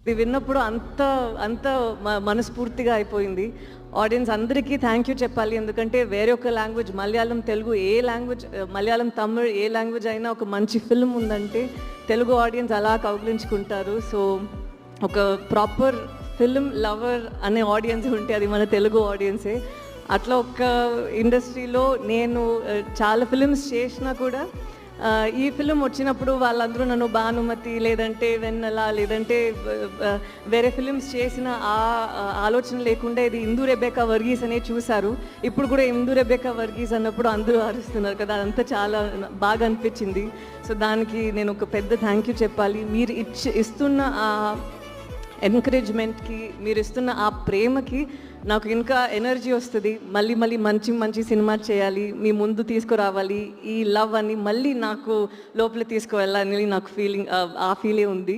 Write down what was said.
ఇది విన్నప్పుడు అంత అంత మనస్ఫూర్తిగా అయిపోయింది. ఆడియన్స్ అందరికీ థ్యాంక్ యూ చెప్పాలి. ఎందుకంటే వేరే ఒక లాంగ్వేజ్ మలయాళం, తెలుగు ఏ లాంగ్వేజ్ మలయాళం, తమిళ్ ఏ లాంగ్వేజ్ అయినా ఒక మంచి ఫిల్మ్ ఉందంటే తెలుగు ఆడియన్స్ అలా కౌగిలించుకుంటారు. సో ఒక ప్రాపర్ ఫిల్మ్ లవర్ అనే ఆడియన్స్ ఉంటే అది మన తెలుగు ఆడియన్సే. అట్లా ఒక ఇండస్ట్రీలో నేను చాలా ఫిల్మ్స్ చేసినా కూడా ఈ ఫిలిం వచ్చినప్పుడు వాళ్ళందరూ నన్ను భానుమతి లేదంటే వెన్నెల లేదంటే వేరే ఫిలిమ్స్ చేసిన ఆ ఆలోచన లేకుండా ఇది ఇందు రెబెకా వర్గీస్ అనే చూశారు. ఇప్పుడు కూడా ఇందు రెబెకా వర్గీస్ అన్నప్పుడు అందరూ అరుస్తున్నారు కదా, అదంతా చాలా బాగా అనిపించింది. సో దానికి నేను ఒక పెద్ద థ్యాంక్ యూ చెప్పాలి. మీరు ఇస్తున్న ఆ ఎంకరేజ్మెంట్కి, మీరు ఇస్తున్న ఆ ప్రేమకి నాకు ఇంకా ఎనర్జీ వస్తుంది. మళ్ళీ మళ్ళీ మంచి మంచి సినిమా చేయాలి, మీ ముందు తీసుకురావాలి, ఈ లవ్ అని మళ్ళీ నాకు లోపల తీసుకువెళ్ళాలని నాకు ఫీలింగ్, ఆ ఫీలే ఉంది.